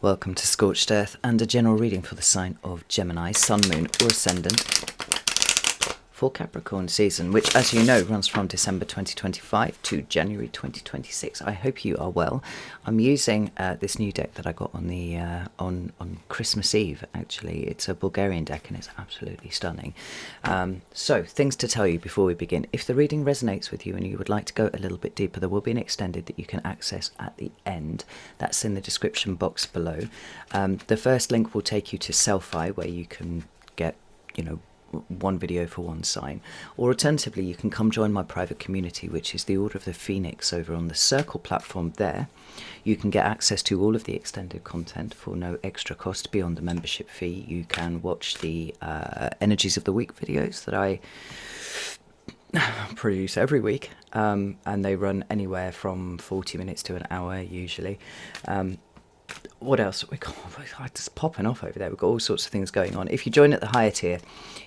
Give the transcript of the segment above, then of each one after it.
Welcome to Scorched Earth and a general reading for the sign of Gemini, Sun, Moon or Ascendant for Capricorn season, which, as you know, runs from December 2025 to January 2026. I hope you are well. I'm using this new deck that I got on the on Christmas Eve. Actually, it's a Bulgarian deck and it's absolutely stunning. So, things to tell you before we begin. If the reading resonates with you and you would like to go a little bit deeper, there will be an extended that you can access at the end. That's in the description box below. The first link will take you to Selfie, where you can get, one video for one sign, or alternatively you can come join my private community, which is the Order of the Phoenix over on the Circle platform. There you can get access to all of the extended content for no extra cost beyond the membership fee. You can watch the Energies of the Week videos that I produce every week, and they run anywhere from 40 minutes to an hour usually. What else? Just popping off over there. We've got all sorts of things going on. If you join at the higher tier,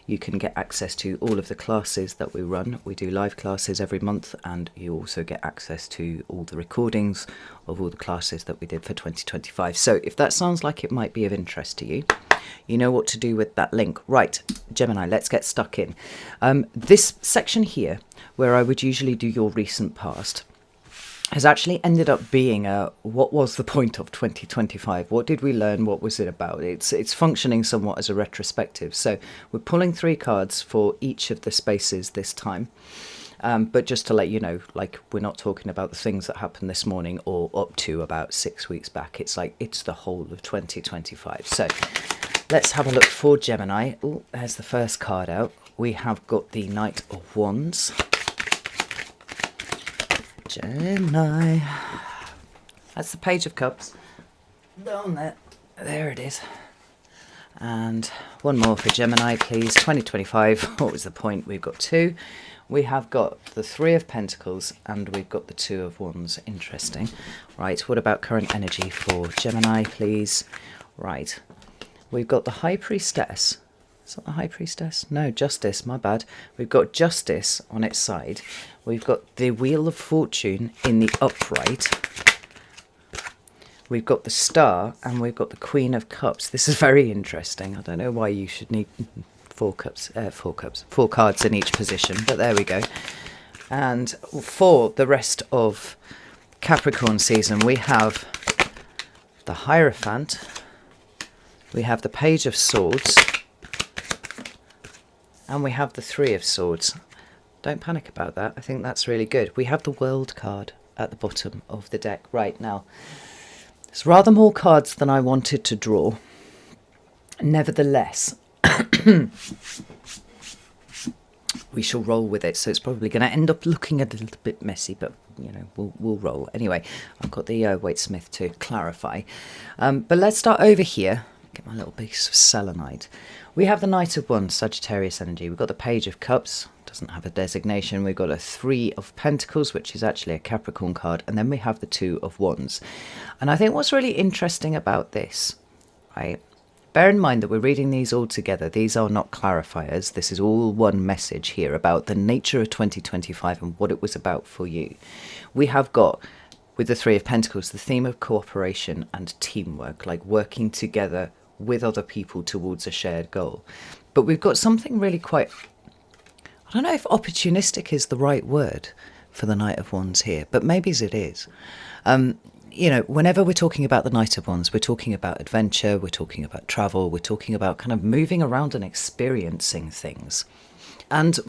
you can get access to all of the classes that we run. We do live classes every month, and you also get access to all the recordings of all the classes that we did for 2025. So if that sounds like it might be of interest to you, you know what to do with that link. Right, Gemini, let's get stuck in. This section here, where I would usually do your recent past, has actually ended up being what was the point of 2025? What did we learn? What was it about? It's functioning somewhat as a retrospective. So we're pulling 3 cards for each of the spaces this time. But just to let you know, we're not talking about the things that happened this morning or up to about 6 weeks back. It's the whole of 2025. So let's have a look for Gemini. Oh, there's the first card out. We have got the Knight of Wands. Gemini. That's the Page of Cups. Down there. There it is. And one more for Gemini, please. 2025. What was the point? We've got 2. We have got the 3 of Pentacles and we've got the 2 of Wands. Interesting. Right. What about current energy for Gemini, please? Right. We've got the High Priestess. Is that the High Priestess? No, Justice, my bad. We've got Justice on its side. We've got the Wheel of Fortune in the upright. We've got the Star and we've got the Queen of Cups. This is very interesting. I don't know why you should need 4 cards in each position, but there we go. And for the rest of Capricorn season, we have the Hierophant. We have the Page of Swords. And we have the 3 of Swords. Don't panic about that. I think that's really good. We have the World card at the bottom of the deck right now. There's rather more cards than I wanted to draw. Nevertheless, we shall roll with it. So it's probably going to end up looking a little bit messy, but we'll roll. Anyway, I've got the Waitsmith to clarify. But let's start over here. Get my little piece of selenite. We have the Knight of Wands, Sagittarius energy. We've got the Page of Cups, doesn't have a designation. We've got a 3 of Pentacles, which is actually a Capricorn card. And then we have the 2 of Wands. And I think what's really interesting about this, right? Bear in mind that we're reading these all together. These are not clarifiers. This is all one message here about the nature of 2025 and what it was about for you. We have got, with the 3 of Pentacles, the theme of cooperation and teamwork, like working together with other people towards a shared goal. But we've got something really quite, I don't know if opportunistic is the right word for the Knight of Wands here, but maybe it is. Whenever we're talking about the Knight of Wands, we're talking about adventure, we're talking about travel, we're talking about kind of moving around and experiencing things. And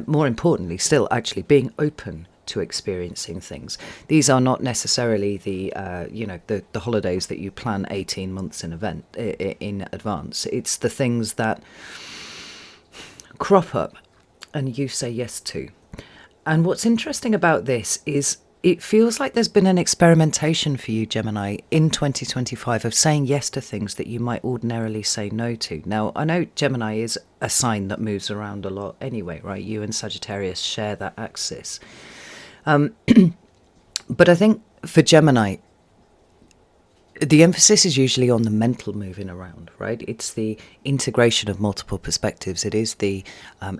more importantly, still actually being open to experiencing things. These are not necessarily the holidays that you plan 18 months in advance. It's the things that crop up and you say yes to. And what's interesting about this is it feels like there's been an experimentation for you, Gemini, in 2025 of saying yes to things that you might ordinarily say no to. Now, I know Gemini is a sign that moves around a lot anyway, right? You and Sagittarius share that axis. But I think for Gemini, the emphasis is usually on the mental moving around, right? It's the integration of multiple perspectives. It is the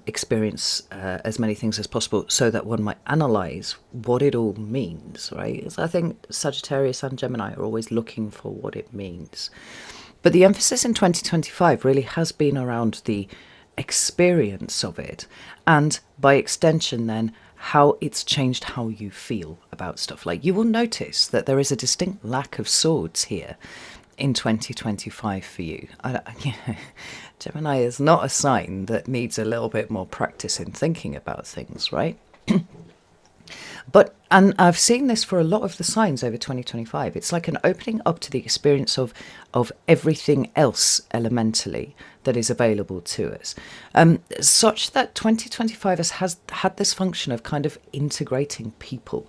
experience as many things as possible so that one might analyze what it all means, right? So I think Sagittarius and Gemini are always looking for what it means. But the emphasis in 2025 really has been around the experience of it, and by extension then how it's changed how you feel about stuff. Like, you will notice that there is a distinct lack of swords here in 2025 for you. Gemini is not a sign that needs a little bit more practice in thinking about things, right? And I've seen this for a lot of the signs over 2025. It's like an opening up to the experience of everything else elementally that is available to us. Such that 2025 has had this function of kind of integrating people,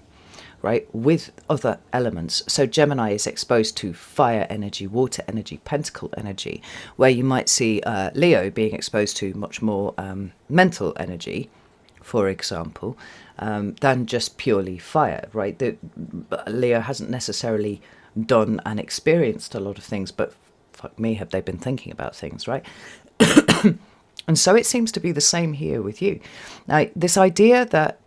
right, with other elements. So Gemini is exposed to fire energy, water energy, pentacle energy, where you might see Leo being exposed to much more mental energy, for example, than just purely fire, right? Leo hasn't necessarily done and experienced a lot of things, but fuck me, have they been thinking about things, right? And so it seems to be the same here with you. Now, this idea that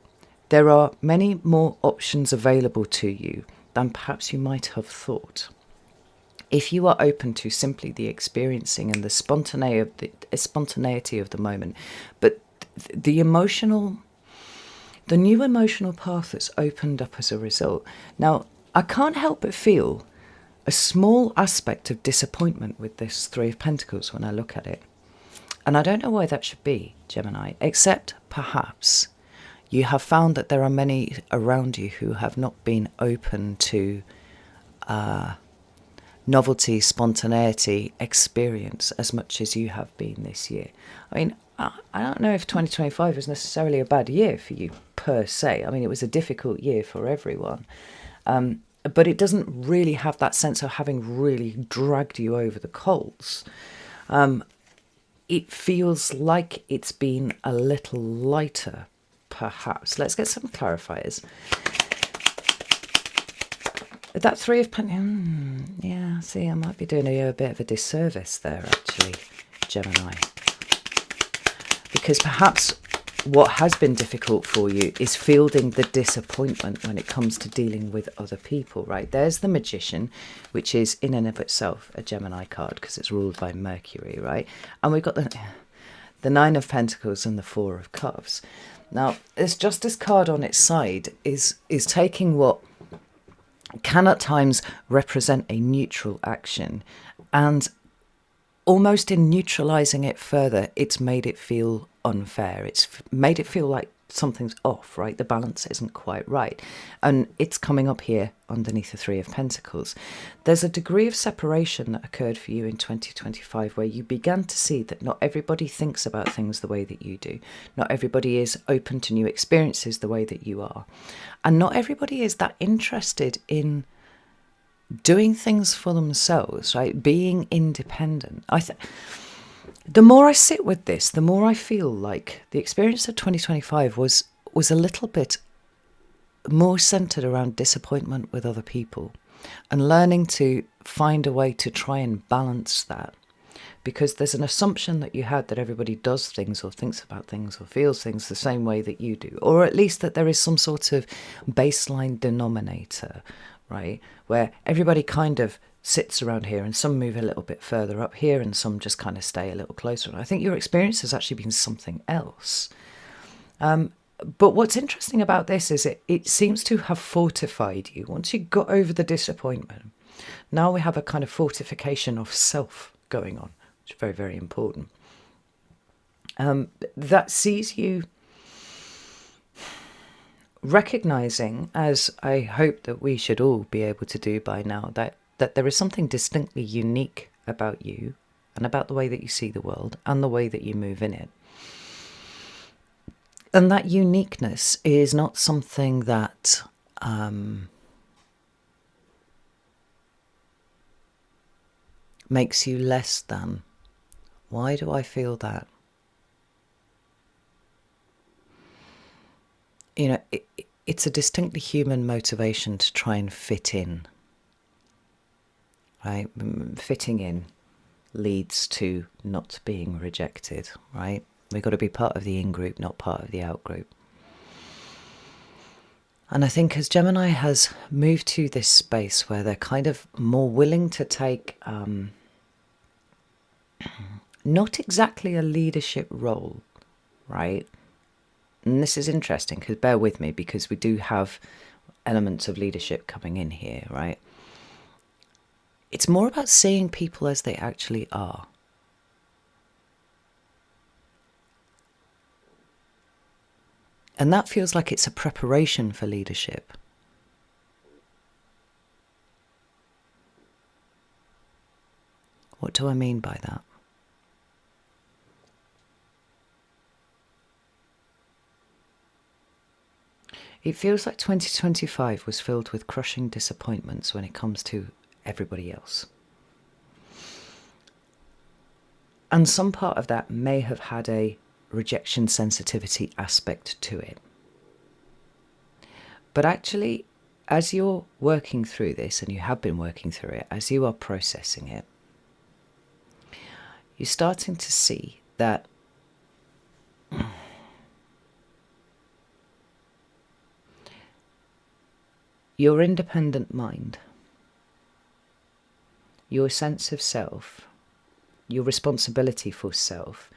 there are many more options available to you than perhaps you might have thought. If you are open to simply the experiencing and the spontaneity of the moment, but the new emotional path that's opened up as a result. Now, I can't help but feel a small aspect of disappointment with this Three of Pentacles when I look at it. And I don't know why that should be, Gemini, except perhaps you have found that there are many around you who have not been open to novelty, spontaneity, experience as much as you have been this year. I mean, I don't know if 2025 was necessarily a bad year for you per se. I mean, it was a difficult year for everyone. But it doesn't really have that sense of having really dragged you over the coals. It feels like it's been a little lighter, perhaps. Let's get some clarifiers. That Three of Pentacles, yeah, see, I might be doing a bit of a disservice there, actually, Gemini. Because perhaps what has been difficult for you is fielding the disappointment when it comes to dealing with other people, right? There's the Magician, which is in and of itself a Gemini card because it's ruled by Mercury, right? And we've got the Nine of Pentacles and the Four of Cups. Now, this Justice card on its side is taking what can at times represent a neutral action, and almost in neutralizing it further, it's made it feel unfair. It's made it feel like something's off, right? The balance isn't quite right. And it's coming up here underneath the Three of Pentacles. There's a degree of separation that occurred for you in 2025 where you began to see that not everybody thinks about things the way that you do. Not everybody is open to new experiences the way that you are. And not everybody is that interested in doing things for themselves, right? Being independent. The more I sit with this, the more I feel like the experience of 2025 was a little bit more centered around disappointment with other people and learning to find a way to try and balance that. Because there's an assumption that you had that everybody does things or thinks about things or feels things the same way that you do, or at least that there is some sort of baseline denominator, right, where everybody kind of sits around here and some move a little bit further up here and some just kind of stay a little closer. And I think your experience has actually been something else. But what's interesting about this is it seems to have fortified you. Once you got over the disappointment, now we have a kind of fortification of self going on, which is very, very important. That sees you recognizing, as I hope that we should all be able to do by now, that there is something distinctly unique about you and about the way that you see the world and the way that you move in it. And that uniqueness is not something that makes you less than. Why do I feel that? You know, it's a distinctly human motivation to try and fit in. right? Fitting in leads to not being rejected, right? We've got to be part of the in-group, not part of the out-group. And I think as Gemini has moved to this space where they're kind of more willing to take not exactly a leadership role, right? And this is interesting, because bear with me, because we do have elements of leadership coming in here, right? It's more about seeing people as they actually are. And that feels like it's a preparation for leadership. What do I mean by that? It feels like 2025 was filled with crushing disappointments when it comes to everybody else. And some part of that may have had a rejection sensitivity aspect to it. But actually, as you're working through this, and you have been working through it, as you are processing it, you're starting to see that your independent mind, your sense of self, your responsibility for self,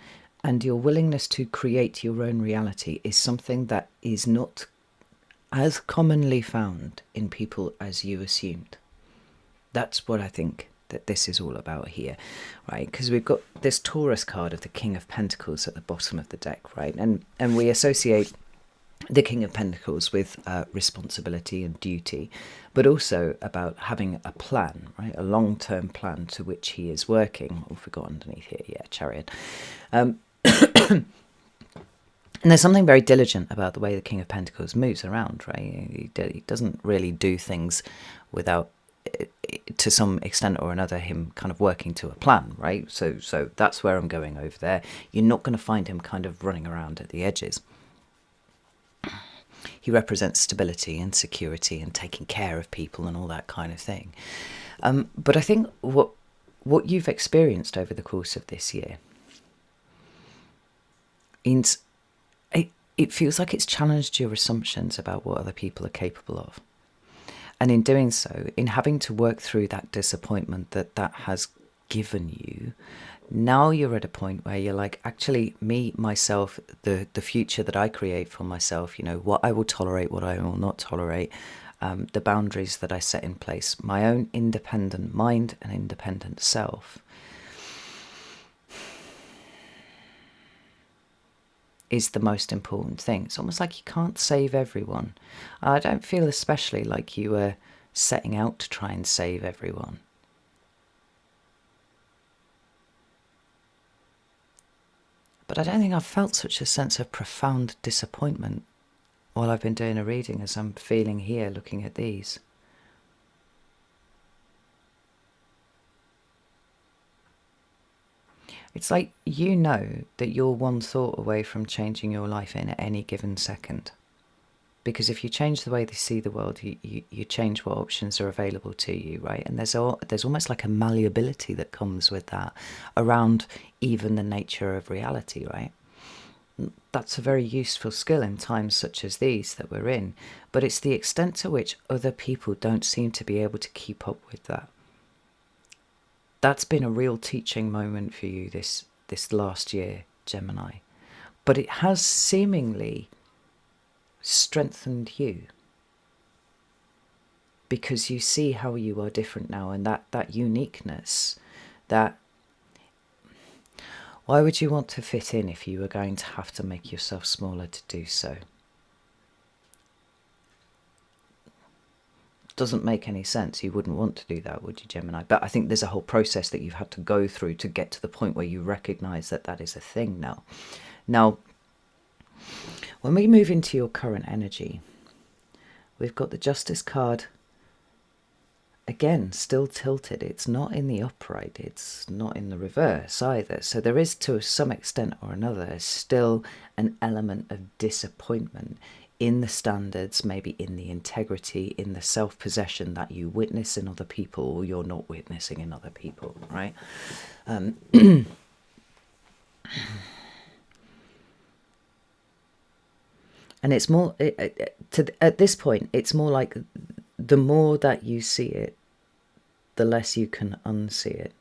and your willingness to create your own reality is something that is not as commonly found in people as you assumed. That's what I think that this is all about here, right? Because we've got this Taurus card of the King of Pentacles at the bottom of the deck, right? And we associate the King of Pentacles with responsibility and duty, but also about having a plan, right? A long-term plan to which he is working. Oh, we got underneath here, yeah, Chariot. And there's something very diligent about the way the King of Pentacles moves around, right? He doesn't really do things without, to some extent or another, him kind of working to a plan, right? So that's where I'm going over there. You're not going to find him kind of running around at the edges. He represents stability and security and taking care of people and all that kind of thing. But I think what you've experienced over the course of this year, it feels like it's challenged your assumptions about what other people are capable of. And in doing so, in having to work through that disappointment that has given you, now you're at a point where you're like, actually, me, myself, the future that I create for myself, you know, what I will tolerate, what I will not tolerate, the boundaries that I set in place, my own independent mind and independent self is the most important thing. It's almost like you can't save everyone. I don't feel especially like you were setting out to try and save everyone. But I don't think I've felt such a sense of profound disappointment while I've been doing a reading as I'm feeling here looking at these. It's like you know that you're one thought away from changing your life in at any given second. Because if you change the way they see the world, you change what options are available to you, right? And there's almost like a malleability that comes with that around even the nature of reality, right? That's a very useful skill in times such as these that we're in. But it's the extent to which other people don't seem to be able to keep up with that. That's been a real teaching moment for you this last year, Gemini. But it has seemingly strengthened you, because you see how you are different now, and that uniqueness, that why would you want to fit in if you were going to have to make yourself smaller to do so? Doesn't make any sense. You wouldn't want to do that, would you, Gemini? But I think there's a whole process that you've had to go through to get to the point where you recognize that that is a thing now. Now, when we move into your current energy, we've got the Justice card again, still tilted. It's not in the upright, it's not in the reverse either. So there is, to some extent or another, still an element of disappointment in the standards, maybe in the integrity, in the self-possession that you witness in other people or you're not witnessing in other people, right? And it's more, at this point, it's more like the more that you see it, the less you can unsee it.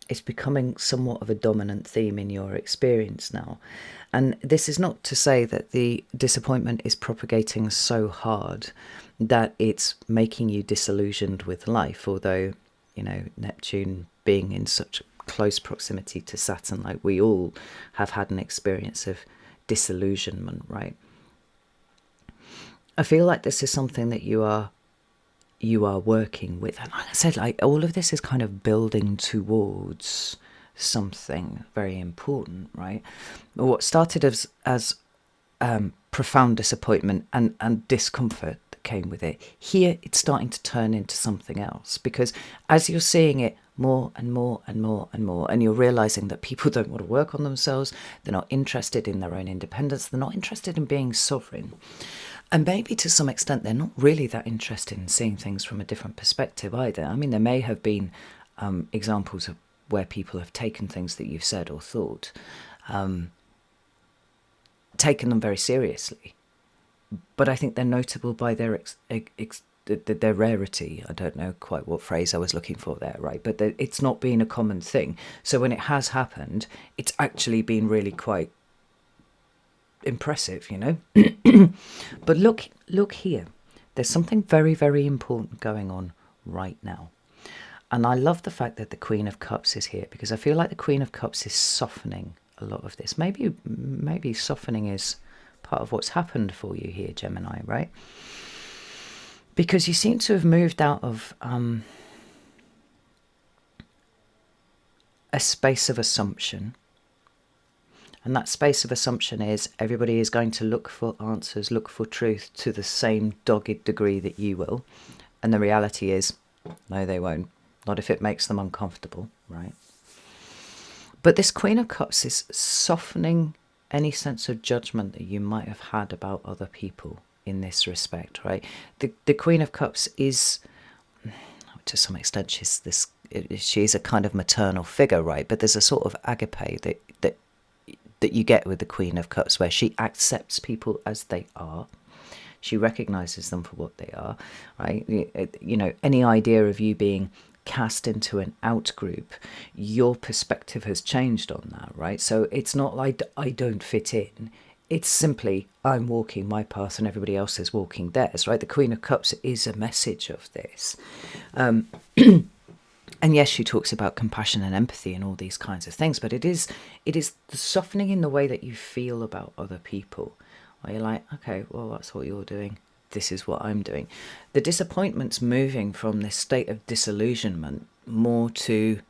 It's becoming somewhat of a dominant theme in your experience now. And this is not to say that the disappointment is propagating so hard that it's making you disillusioned with life, although, you know, Neptune being in such close proximity to Saturn, like we all have had an experience of disillusionment, right? I feel like this is something that you are working with, and like I said, like all of this is kind of building towards something very important, right? What started as profound disappointment and discomfort that came with it, here it's starting to turn into something else, because as you're seeing it more and more and more and more, and you're realizing that people don't want to work on themselves, they're not interested in their own independence, they're not interested in being sovereign. And maybe to some extent, they're not really that interested in seeing things from a different perspective either. I mean, there may have been examples of where people have taken things that you've said or thought, taken them very seriously. But I think they're notable by their their rarity. I don't know quite what phrase I was looking for there, right? But it's not been a common thing. So when it has happened, it's actually been really quite impressive, you know. But look here, there's something very, very important going on right now, and I love the fact that the Queen of Cups is here, because I feel like the Queen of Cups is softening a lot of this. Maybe softening is part of what's happened for you here, Gemini, right? Because you seem to have moved out of a space of assumption. And that space of assumption is everybody is going to look for answers, look for truth to the same dogged degree that you will. And the reality is, no, they won't. Not if it makes them uncomfortable, right? But this Queen of Cups is softening any sense of judgment that you might have had about other people in this respect, right? The Queen of Cups is, to some extent, she's a kind of maternal figure, right? But there's a sort of agape that you get with the Queen of Cups, where she accepts people as they are. She recognizes them for what they are, right? You know, any idea of you being cast into an out group, your perspective has changed on that, right? So it's not like I don't fit in. It's simply I'm walking my path and everybody else is walking theirs, right? The Queen of Cups is a message of this. And yes, she talks about compassion and empathy and all these kinds of things, but it is the softening in the way that you feel about other people, where you're like, okay, well, that's what you're doing. This is what I'm doing. The disappointment's moving from this state of disillusionment more to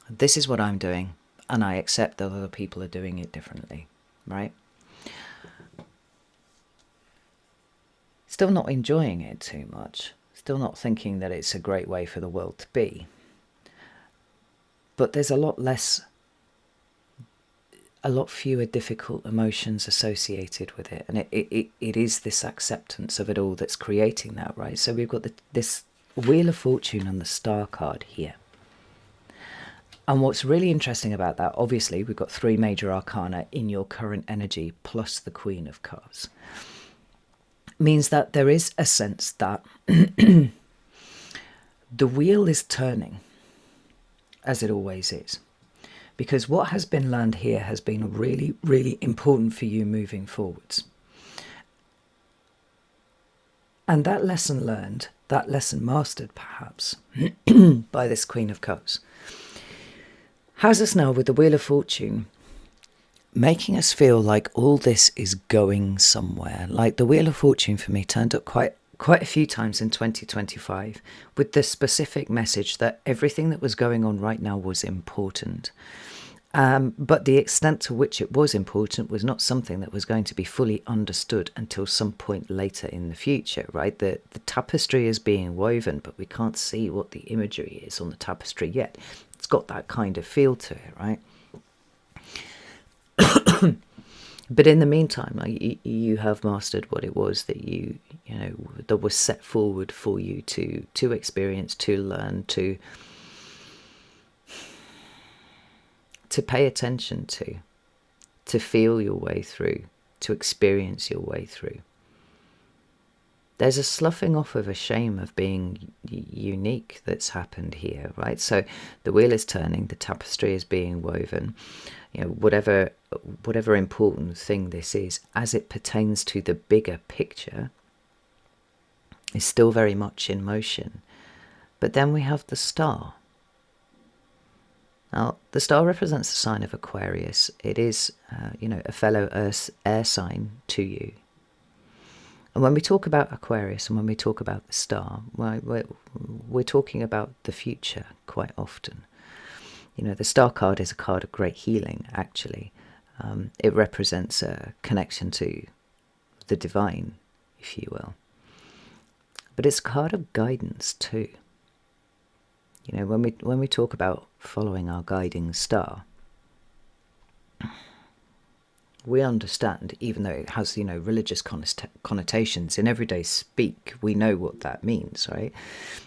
this is what I'm doing, and I accept that other people are doing it differently, right? Still not enjoying it too much, still not thinking that it's a great way for the world to be. But there's a lot fewer difficult emotions associated with it. And it is this acceptance of it all that's creating that, right? So we've got this Wheel of Fortune and the Star card here. And what's really interesting about that, obviously, we've got 3 major arcana in your current energy, plus the Queen of Cups. Means that there is a sense that the wheel is turning, as it always is. Because what has been learned here has been really, really important for you moving forwards. And that lesson learned, that lesson mastered perhaps, by this Queen of Cups, has us now with the Wheel of Fortune making us feel like all this is going somewhere. Like the Wheel of Fortune for me turned up quite a few times in 2025 with the specific message that everything that was going on right now was important. But the extent to which it was important was not something that was going to be fully understood until some point later in the future, right? The tapestry is being woven, but we can't see what the imagery is on the tapestry yet. It's got that kind of feel to it, right? But in the meantime, like, you have mastered what it was that that was set forward for you to experience, to learn, to pay attention to feel your way through, to experience your way through. There's a sloughing off of a shame of being unique that's happened here, right? So the wheel is turning, the tapestry is being woven. Whatever important thing this is, as it pertains to the bigger picture, is still very much in motion. But then we have the star. Now, the star represents the sign of Aquarius. It is, a fellow air sign to you. And when we talk about Aquarius and when we talk about the star, we're talking about the future quite often. The star card is a card of great healing, actually. It represents a connection to the divine, if you will. But it's a card of guidance too. When we talk about following our guiding star, we understand, even though it has, religious connotations, in everyday speak, we know what that means, right?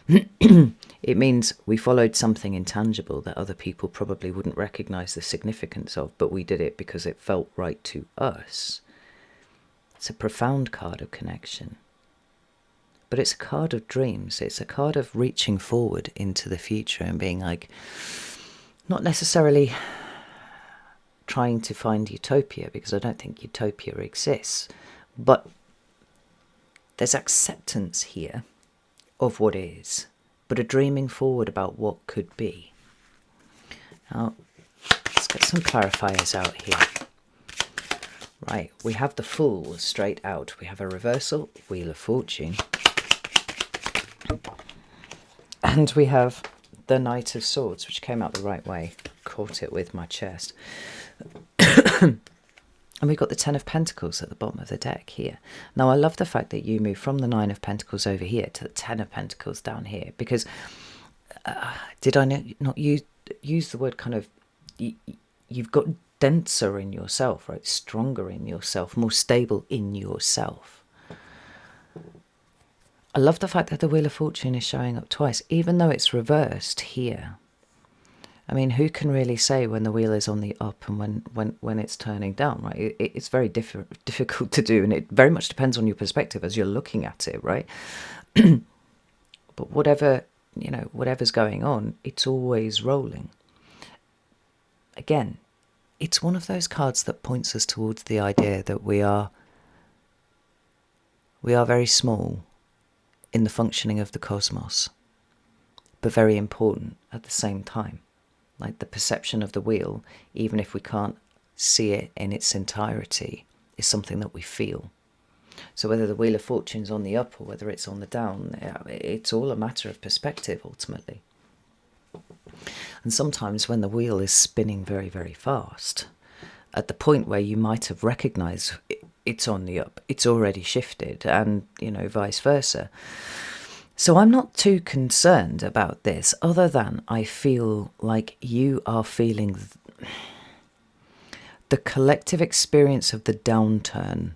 It means we followed something intangible that other people probably wouldn't recognize the significance of, but we did it because it felt right to us. It's a profound card of connection. But it's a card of dreams. It's a card of reaching forward into the future and being like, not necessarily trying to find utopia, because I don't think utopia exists, but there's acceptance here of what is, but a dreaming forward about what could be. Now, let's get some clarifiers out here. Right, we have the Fool straight out. We have a reversal, Wheel of Fortune. And we have the Knight of Swords, which came out the right way. Caught it with my chest. And we've got the Ten of Pentacles at the bottom of the deck here. Now, I love the fact that you move from the Nine of Pentacles over here to the Ten of Pentacles down here, because did I not use the word kind of, you've got denser in yourself, right? Stronger in yourself, more stable in yourself. I love the fact that the Wheel of Fortune is showing up twice, even though it's reversed here. I mean, who can really say when the wheel is on the up and when it's turning down, right? It's very difficult to do, and it very much depends on your perspective as you're looking at it, right? But whatever's going on, it's always rolling. Again, it's one of those cards that points us towards the idea that we are very small in the functioning of the cosmos, but very important at the same time. Like the perception of the wheel, even if we can't see it in its entirety, is something that we feel. So whether the Wheel of Fortune's on the up or whether it's on the down, it's all a matter of perspective ultimately. And sometimes when the wheel is spinning very, very fast, at the point where you might have recognized it's on the up, it's already shifted, and vice versa. So I'm not too concerned about this, other than I feel like you are feeling the collective experience of the downturn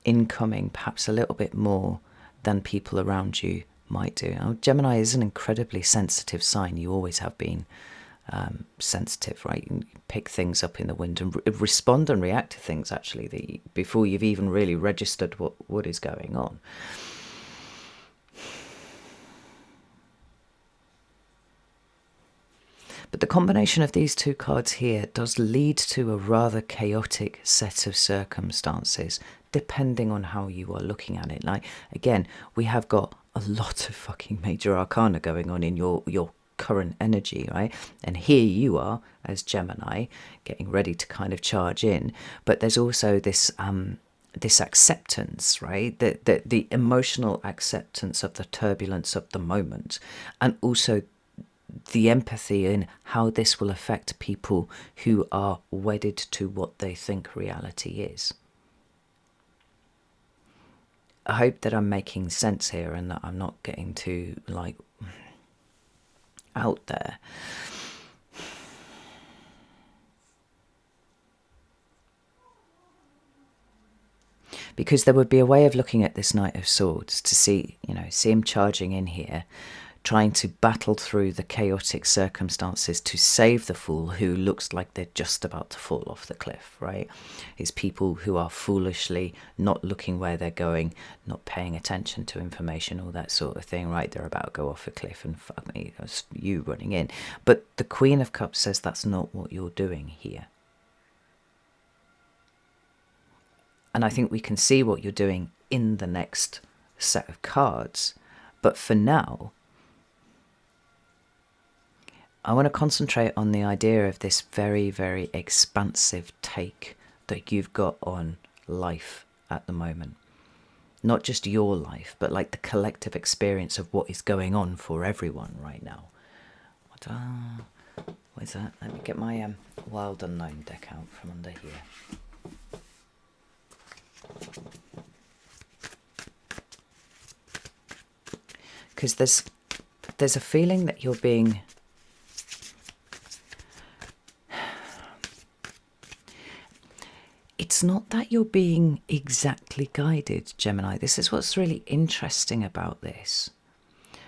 incoming perhaps a little bit more than people around you might do. Now, Gemini is an incredibly sensitive sign. You always have been sensitive, right? You pick things up in the wind and respond and react to things, actually, before you've even really registered what is going on. But the combination of these two cards here does lead to a rather chaotic set of circumstances, depending on how you are looking at it. Like, again, we have got a lot of fucking major arcana going on in your current energy, right? And here you are as Gemini, getting ready to kind of charge in. But there's also this this acceptance, right? The emotional acceptance of the turbulence of the moment, and also the empathy in how this will affect people who are wedded to what they think reality is. I hope that I'm making sense here and that I'm not getting too, like, out there. Because there would be a way of looking at this Knight of Swords to see, see him charging in here, trying to battle through the chaotic circumstances to save the fool who looks like they're just about to fall off the cliff, right? It's people who are foolishly not looking where they're going, not paying attention to information, all that sort of thing, right? They're about to go off a cliff and fuck me, that's you running in. But the Queen of Cups says that's not what you're doing here. And I think we can see what you're doing in the next set of cards. But for now, I want to concentrate on the idea of this very, very expansive take that you've got on life at the moment. Not just your life, but like the collective experience of what is going on for everyone right now. Where's that? Let me get my Wild Unknown deck out from under here. Because there's a feeling that you're being it's not that you're being exactly guided, Gemini. This is what's really interesting about this.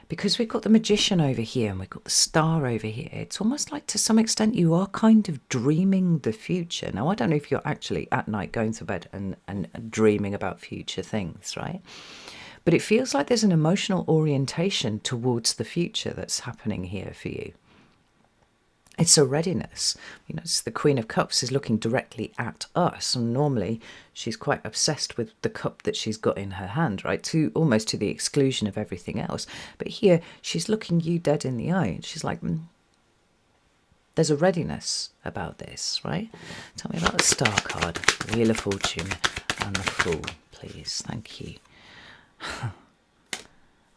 Because we've got the Magician over here and we've got the Star over here. It's almost like to some extent you are kind of dreaming the future. Now, I don't know if you're actually at night going to bed and dreaming about future things, right? But it feels like there's an emotional orientation towards the future that's happening here for you. It's a readiness. It's the Queen of Cups is looking directly at us, and normally she's quite obsessed with the cup that she's got in her hand, right? Almost to the exclusion of everything else. But here she's looking you dead in the eye, and she's like, there's a readiness about this, right? Tell me about the Star card, Wheel of Fortune, and the Fool, please. Thank you.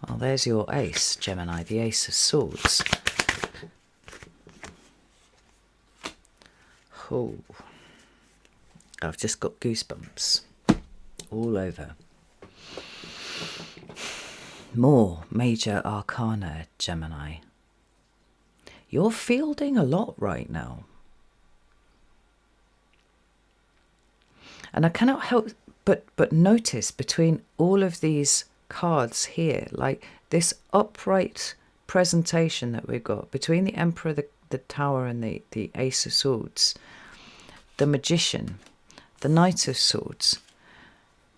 Well, there's your ace, Gemini, the Ace of Swords. Oh, I've just got goosebumps all over. More major arcana, Gemini. You're fielding a lot right now. And I cannot help but notice between all of these cards here, like this upright presentation that we've got between the Emperor, the Tower and the Ace of Swords, the Magician, the Knight of Swords,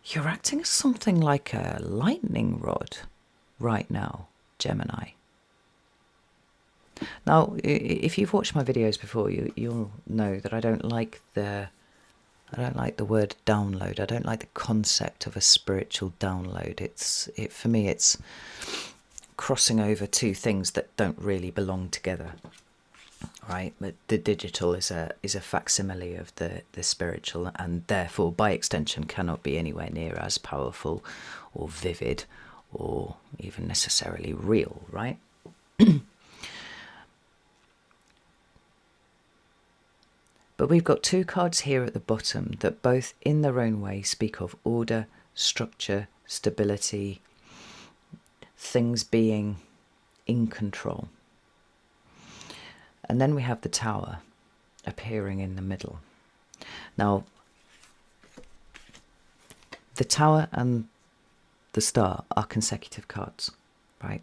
you're acting as something like a lightning rod right now, Gemini. Now, if you've watched my videos before, you'll know that I don't like the word download. I don't like the concept of a spiritual download. For me, it's crossing over two things that don't really belong together. Right, but the digital is a facsimile of the spiritual, and therefore by extension cannot be anywhere near as powerful or vivid or even necessarily real, right? But we've got two cards here at the bottom that both in their own way speak of order, structure, stability, things being in control. And then we have the Tower appearing in the middle. Now, the Tower and the Star are consecutive cards, right?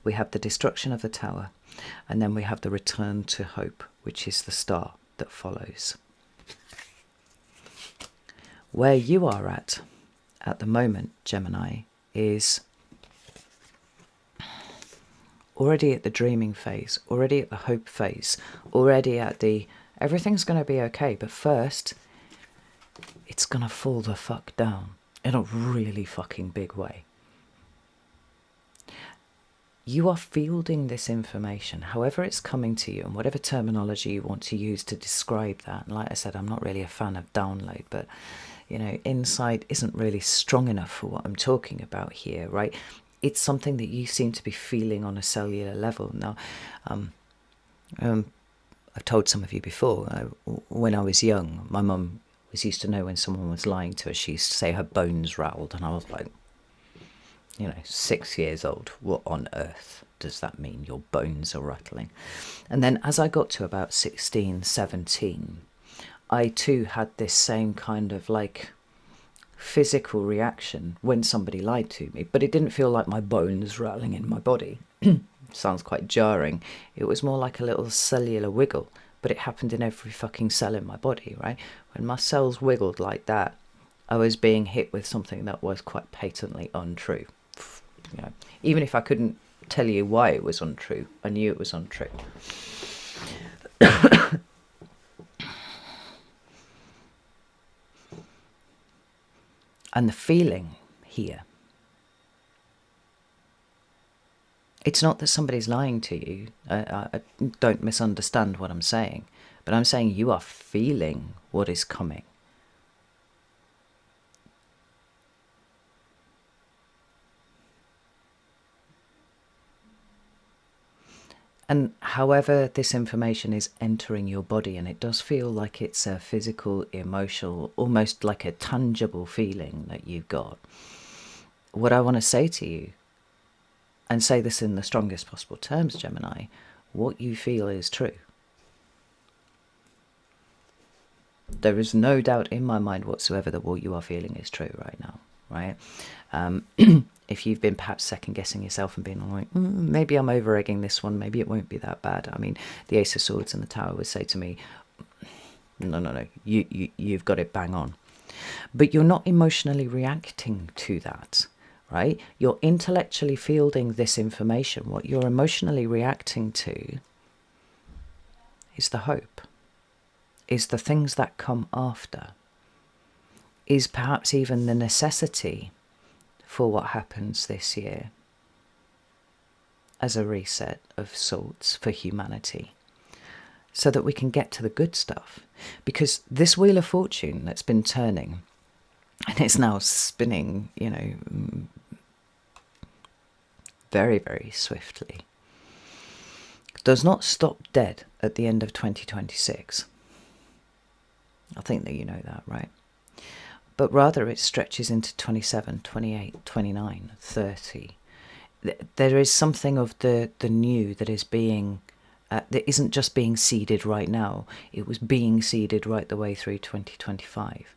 We have the destruction of the Tower, and then we have the return to hope, which is the Star that follows. Where you are at the moment, Gemini, is already at the dreaming phase, already at the hope phase, already at the everything's going to be okay, but first it's going to fall the fuck down in a really fucking big way. You are fielding this information, however it's coming to you, and whatever terminology you want to use to describe that. And like I said, I'm not really a fan of download, but insight isn't really strong enough for what I'm talking about here, right? it's something that you seem to be feeling on a cellular level. Now, I've told some of you before, when I was young, my mum used to know when someone was lying to her. She used to say her bones rattled, and I was like, 6 years old, what on earth does that mean, your bones are rattling? And then as I got to about 16, 17, I too had this same kind of like physical reaction when somebody lied to me, but it didn't feel like my bones rattling in my body. Sounds quite jarring. It was more like a little cellular wiggle, but it happened in every fucking cell in my body, right? When my cells wiggled like that, I was being hit with something that was quite patently untrue. Even if I couldn't tell you why it was untrue, I knew it was untrue. And the feeling here, it's not that somebody's lying to you. I don't misunderstand what I'm saying, but I'm saying you are feeling what is coming. And however this information is entering your body, and it does feel like it's a physical, emotional, almost like a tangible feeling that you've got. What I want to say to you, and say this in the strongest possible terms, Gemini, what you feel is true. There is no doubt in my mind whatsoever that what you are feeling is true right now, right? If you've been perhaps second-guessing yourself and being like, maybe I'm over-egging this one, maybe it won't be that bad. I mean, the Ace of Swords and the Tower would say to me, no, you've got it bang on. But you're not emotionally reacting to that, right? You're intellectually fielding this information. What you're emotionally reacting to is the hope, is the things that come after, is perhaps even the necessity for what happens this year as a reset of sorts for humanity, so that we can get to the good stuff. Because this Wheel of Fortune that's been turning, and it's now spinning, very, very swiftly, does not stop dead at the end of 2026. I think that you know that, right? But rather it stretches into 27, 28, 29, 30. There is something of the new that is being, that isn't just being seeded right now. It was being seeded right the way through 2025.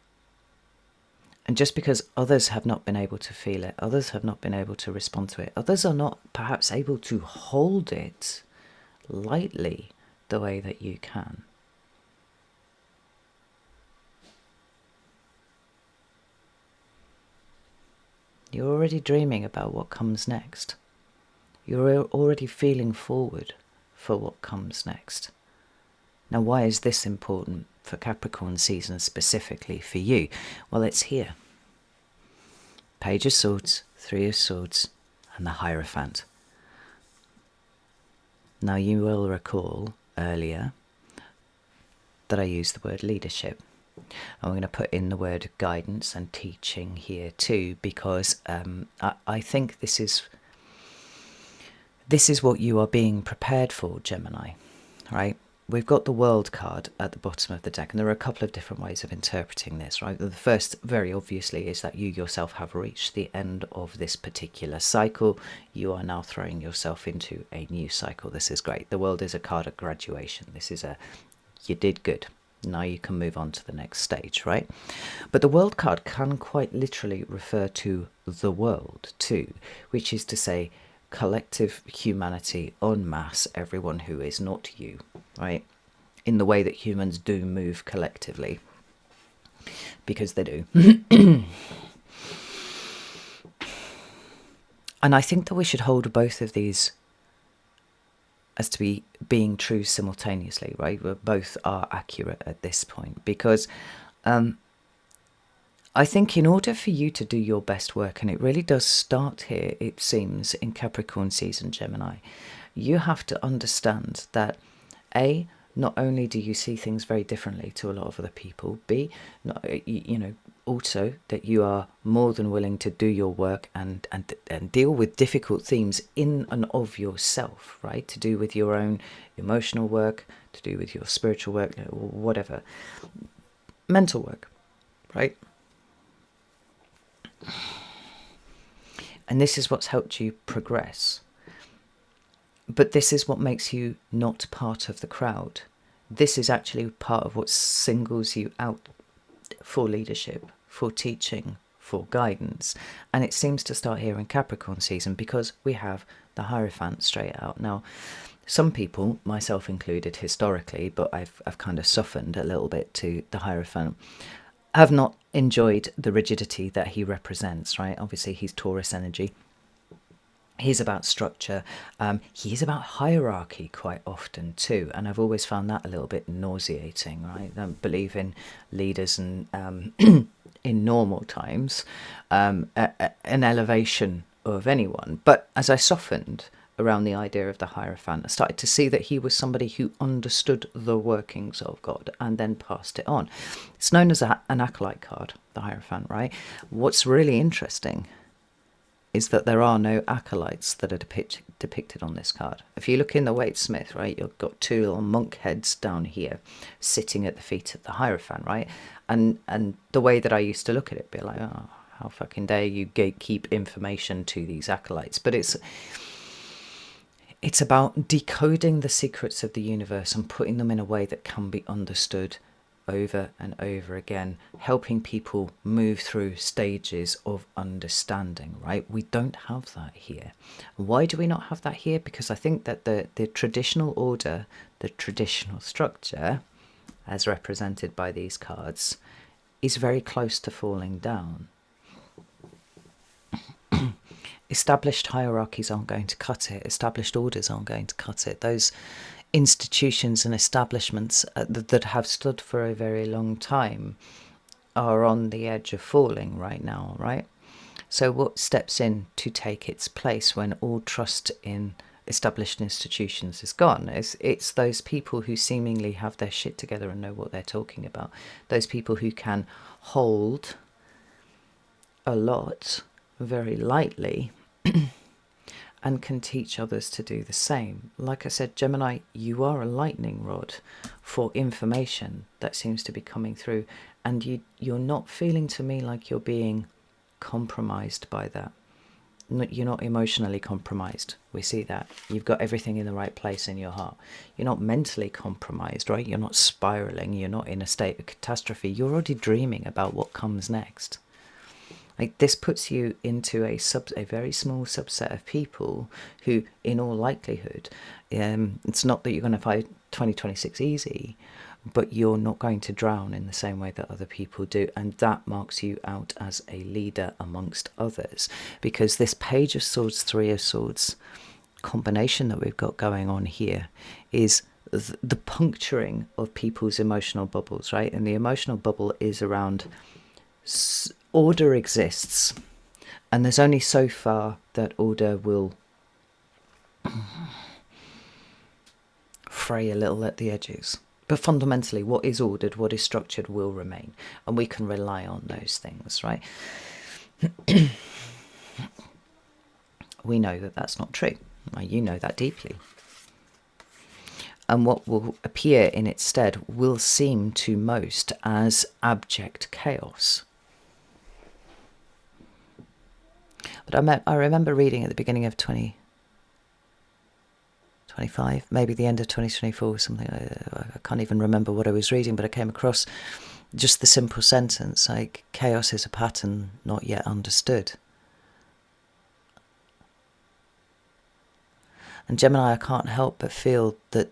And just because others have not been able to feel it, others have not been able to respond to it, others are not perhaps able to hold it lightly the way that you can. You're already dreaming about what comes next. You're already feeling forward for what comes next. Now, why is this important for Capricorn season specifically for you? Well, it's here. Page of Swords, Three of Swords, and the Hierophant. Now, you will recall earlier that I used the word leadership. I'm going to put in the word guidance and teaching here too, because I think this is what you are being prepared for, Gemini, right? We've got the World card at the bottom of the deck, and there are a couple of different ways of interpreting this, right? The first, very obviously, is that you yourself have reached the end of this particular cycle. You are now throwing yourself into a new cycle. This is great. The World is a card of graduation. This is you did good. Now you can move on to the next stage, right? But the World card can quite literally refer to the world too, which is to say collective humanity en masse, everyone who is not you, right? In the way that humans do move collectively, because they do. And I think that we should hold both of these as to be being true simultaneously, right? Both are accurate at this point, because I think in order for you to do your best work, and it really does start here, it seems, in Capricorn season, Gemini, you have to understand that A, not only do you see things very differently to a lot of other people, B, also that you are more than willing to do your work and deal with difficult themes in and of yourself, right? To do with your own emotional work, to do with your spiritual work, whatever. Mental work, right? And this is what's helped you progress. But this is what makes you not part of the crowd. This is actually part of what singles you out for leadership, for teaching, for guidance. And it seems to start here in Capricorn season because we have the Hierophant straight out. Now, some people, myself included historically, but I've kind of softened a little bit to the Hierophant, have not enjoyed the rigidity that he represents, right? Obviously, he's Taurus energy. He's about structure. He's about hierarchy quite often too, and I've always found that a little bit nauseating, right? I don't believe in leaders and in normal times an elevation of anyone. But as I softened around the idea of the Hierophant, I started to see that he was somebody who understood the workings of God and then passed it on. It's known as an acolyte card, the Hierophant, right? What's really interesting is that there are no acolytes that are depicted on this card. If you look in the Waite-Smith, right, you've got two little monk heads down here sitting at the feet of the Hierophant, right? And the way that I used to look at it, be like, oh, how fucking dare you gatekeep information to these acolytes. But it's about decoding the secrets of the universe and putting them in a way that can be understood over and over again, helping people move through stages of understanding, right? We don't have that here. Why do we not have that here? Because I think that the traditional order, the traditional structure, as represented by these cards, is very close to falling down. Established hierarchies aren't going to cut it. Established orders aren't going to cut it. Those institutions and establishments that have stood for a very long time are on the edge of falling right now, right? So what steps in to take its place when all trust in established institutions is gone? It's those people who seemingly have their shit together and know what they're talking about. Those people who can hold a lot very lightly and can teach others to do the same. Like I said, Gemini, you are a lightning rod for information that seems to be coming through, and you're not feeling to me like you're being compromised by that. You're not emotionally compromised. We see that. You've got everything in the right place in your heart. You're not mentally compromised, right? You're not spiraling. You're not in a state of catastrophe. You're already dreaming about what comes next. Like, this puts you into a very small subset of people who, in all likelihood, it's not that you're going to find 2026 easy, but you're not going to drown in the same way that other people do. And that marks you out as a leader amongst others. Because this Page of Swords, Three of Swords combination that we've got going on here is the puncturing of people's emotional bubbles, right? And the emotional bubble is around order exists, and there's only so far that order will fray a little at the edges. But fundamentally, what is ordered, what is structured will remain, and we can rely on those things, right? We know that that's not true. You know that deeply. And what will appear in its stead will seem to most as abject chaos. But I remember reading at the beginning of 2025, maybe the end of 2024 or something. I can't even remember what I was reading, but I came across just the simple sentence, like, chaos is a pattern not yet understood. And Gemini, I can't help but feel that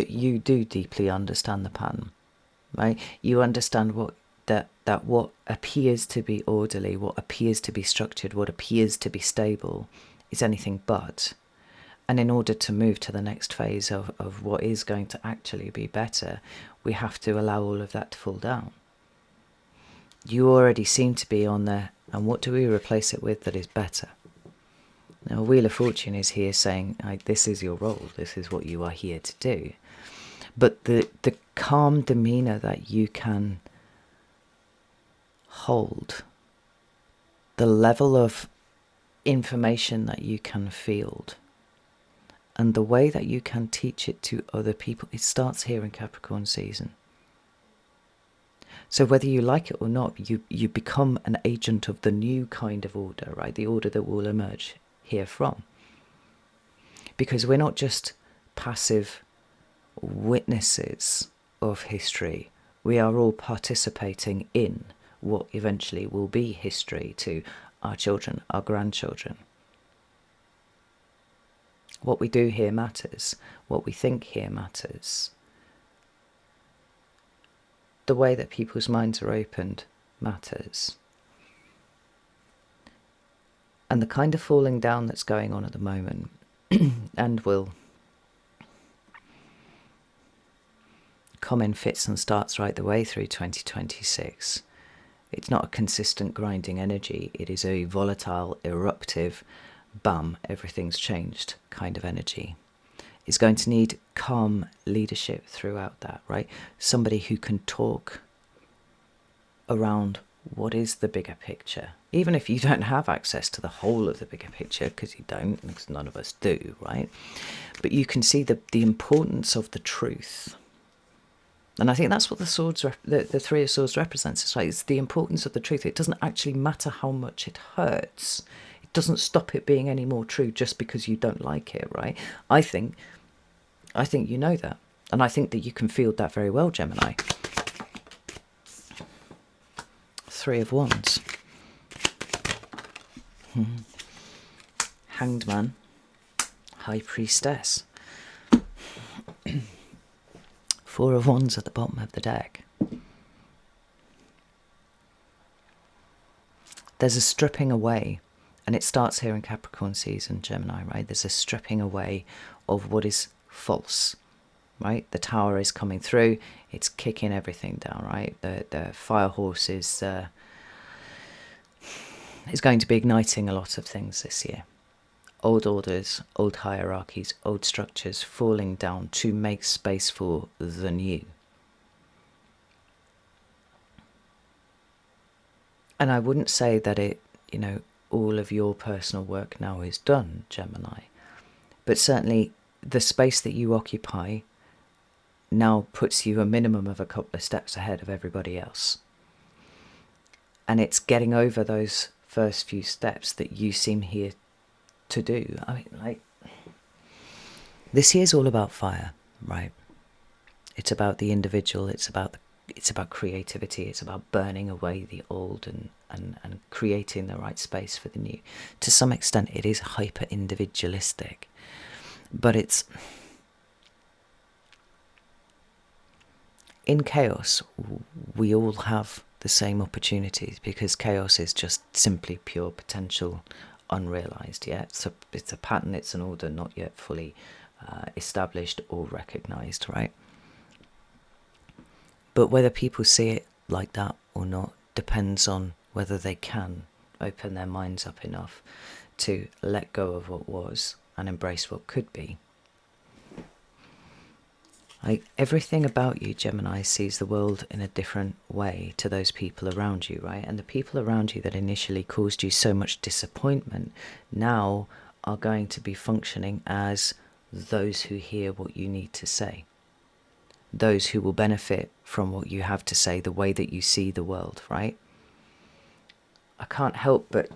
you do deeply understand the pattern, right? You understand that what appears to be orderly, what appears to be structured, what appears to be stable is anything but. And in order to move to the next phase of what is going to actually be better, we have to allow all of that to fall down. You already seem to be on there, and what do we replace it with that is better? Now, Wheel of Fortune is here saying, this is your role, this is what you are here to do. But the calm demeanour that you can hold, the level of information that you can field, and the way that you can teach it to other people, it starts here in Capricorn season. So whether you like it or not, you become an agent of the new kind of order, right? The order that will emerge here from. Because we're not just passive witnesses of history. We are all participating in what eventually will be history to our children, our grandchildren. What we do here matters. What we think here matters. The way that people's minds are opened matters. And the kind of falling down that's going on at the moment and will come in fits and starts right the way through 2026. It's not a consistent grinding energy. It is a volatile, eruptive, bam, everything's changed kind of energy. It's going to need calm leadership throughout that, right? Somebody who can talk around what is the bigger picture. Even if you don't have access to the whole of the bigger picture, because you don't, because none of us do, right? But you can see the importance of the truth. And I think that's what the swords, the Three of Swords represents. It's like, it's the importance of the truth. It doesn't actually matter how much it hurts. It doesn't stop it being any more true just because you don't like it, right? I think you know that. And I think that you can field that very well, Gemini. Three of Wands. Hanged Man. High Priestess. Four of Wands at the bottom of the deck. There's a stripping away, and it starts here in Capricorn season, Gemini, right? There's a stripping away of what is false, right? The Tower is coming through, it's kicking everything down, right? The fire horse is going to be igniting a lot of things this year. Old orders, old hierarchies, old structures falling down to make space for the new. And I wouldn't say that it, all of your personal work now is done, Gemini. But certainly the space that you occupy now puts you a minimum of a couple of steps ahead of everybody else. And it's getting over those first few steps that you seem here to do. I mean, like, this year's all about fire, right? It's about the individual, it's about creativity, it's about burning away the old and creating the right space for the new. To some extent it is hyper individualistic, but it's in chaos. We all have the same opportunities, because chaos is just simply pure potential unrealized. It's a pattern, it's an order not yet fully established or recognized, right? But whether people see it like that or not depends on whether they can open their minds up enough to let go of what was and embrace what could be. Like, everything about you, Gemini, sees the world in a different way to those people around you, right? And the people around you that initially caused you so much disappointment now are going to be functioning as those who hear what you need to say. Those who will benefit from what you have to say, the way that you see the world, right? I can't help but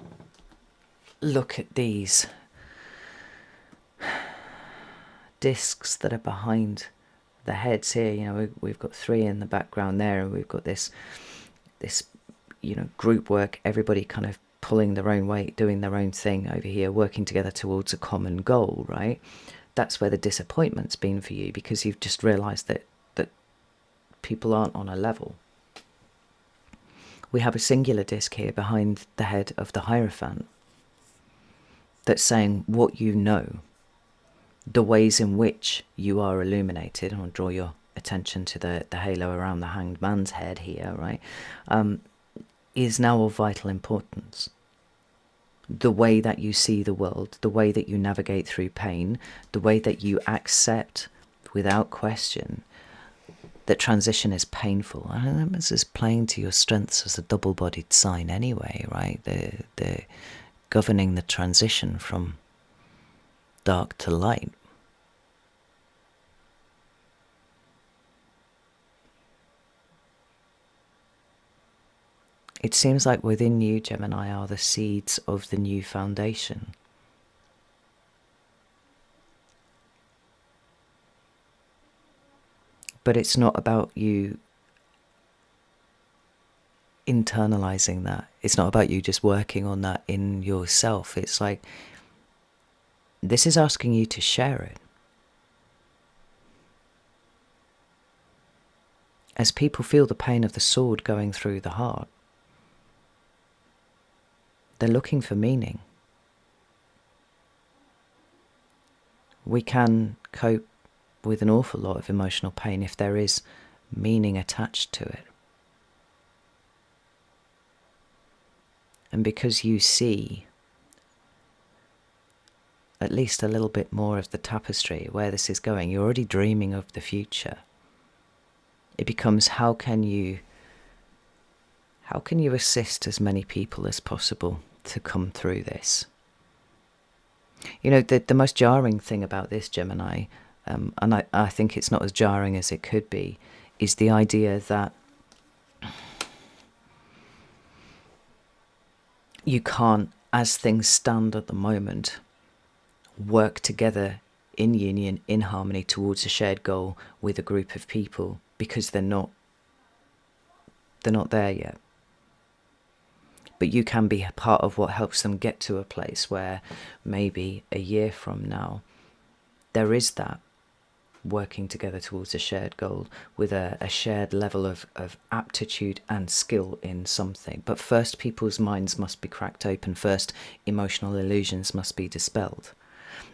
look at these discs that are behind the heads here. We've got three in the background there, and we've got this group work, everybody kind of pulling their own weight, doing their own thing over here, working together towards a common goal, right? That's where the disappointment's been for you, because you've just realized that people aren't on a level. We have a singular disc here behind the head of the Hierophant that's saying what you know, the ways in which you are illuminated. I'll draw your attention to the halo around the Hanged Man's head here, right? Is now of vital importance. The way that you see the world, the way that you navigate through pain, the way that you accept without question that transition is painful. And this is playing to your strengths as a double-bodied sign anyway, right? The governing the transition from dark to light. It seems like within you, Gemini, are the seeds of the new foundation. But it's not about you internalizing that. It's not about you just working on that in yourself. It's like, this is asking you to share it. As people feel the pain of the sword going through the heart, they're looking for meaning. We can cope with an awful lot of emotional pain if there is meaning attached to it. And because you see at least a little bit more of the tapestry, where this is going, you're already dreaming of the future. It becomes, how can you assist as many people as possible to come through this? You know, the most jarring thing about this, Gemini, and I think it's not as jarring as it could be, is the idea that you can't, as things stand at the moment, work together in union, in harmony, towards a shared goal with a group of people, because they're not there yet. But you can be a part of what helps them get to a place where maybe a year from now there is that working together towards a shared goal with a shared level of aptitude and skill in something. But first, people's minds must be cracked open. First, emotional illusions must be dispelled.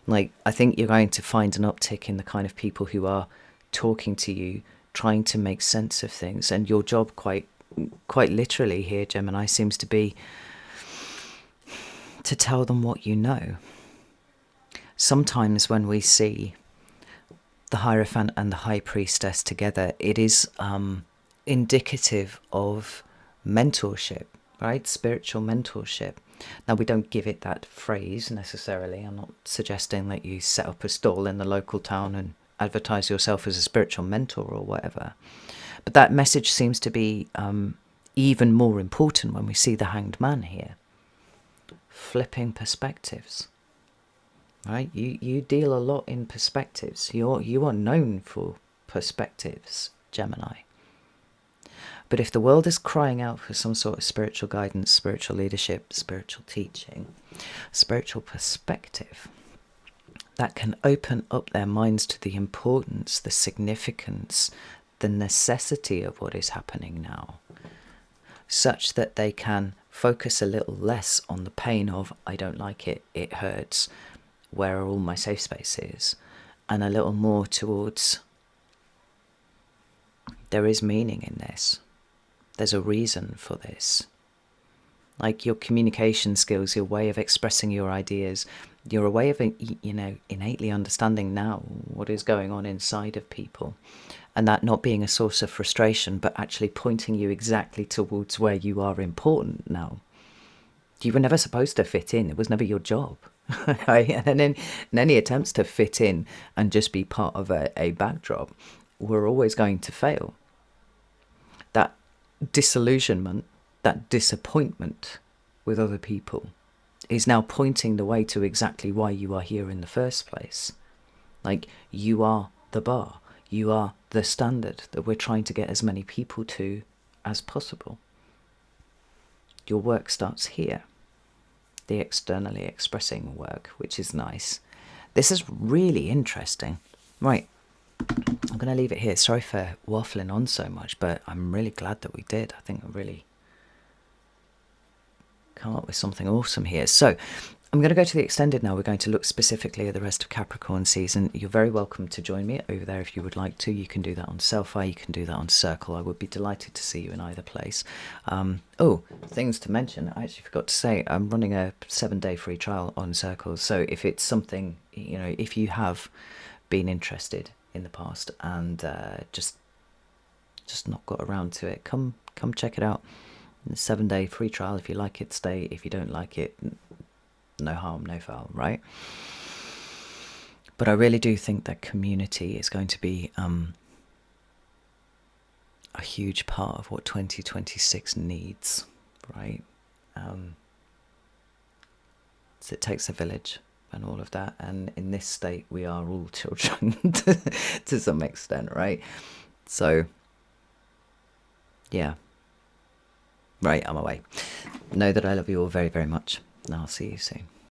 Like, I think you're going to find an uptick in the kind of people who are talking to you, trying to make sense of things. And your job, quite literally here, Gemini, seems to be to tell them what you know. Sometimes when we see the Hierophant and the High Priestess together, it is indicative of mentorship, right? Spiritual mentorship. Now, we don't give it that phrase necessarily. I'm not suggesting that you set up a stall in the local town and advertise yourself as a spiritual mentor or whatever. But that message seems to be even more important when we see the Hanged Man here. Flipping perspectives. Right? You deal a lot in perspectives. You are known for perspectives, Gemini. But if the world is crying out for some sort of spiritual guidance, spiritual leadership, spiritual teaching, spiritual perspective, that can open up their minds to the importance, the significance, the necessity of what is happening now, such that they can focus a little less on the pain of, I don't like it, it hurts, where are all my safe spaces, and a little more towards, there is meaning in this. There's a reason for this. Like your communication skills, your way of expressing your ideas, your way of, innately understanding now what is going on inside of people, and that not being a source of frustration, but actually pointing you exactly towards where you are important now. You were never supposed to fit in. It was never your job. And in any attempts to fit in and just be part of a backdrop, we're always going to fail. That disillusionment, that disappointment with other people is now pointing the way to exactly why you are here in the first place. Like, you are the bar. You are the standard that we're trying to get as many people to as possible. Your work starts here. The externally expressing work, which is nice. This is really interesting. Right, I'm going to leave it here. Sorry for waffling on so much, but I'm really glad that we did. I think I really come up with something awesome here. So I'm going to go to the extended now. We're going to look specifically at the rest of Capricorn season. You're very welcome to join me over there if you would like to. You can do that on Selfie, you can do that on Circle. I would be delighted to see you in either place. Oh, things to mention. I actually forgot to say, I'm running a 7-day free trial on Circle. So if it's something, if you have been interested in the past and just just not got around to it. Come check it out. The 7-day free trial. If you like it, stay. If you don't like it, no harm, no foul, right? But I really do think that community is going to be a huge part of what 2026 needs, right? So it takes a village and all of that, and in this state we are all children to some extent, right? So yeah, right, I'm away. Know that I love you all very, very much, and I'll see you soon.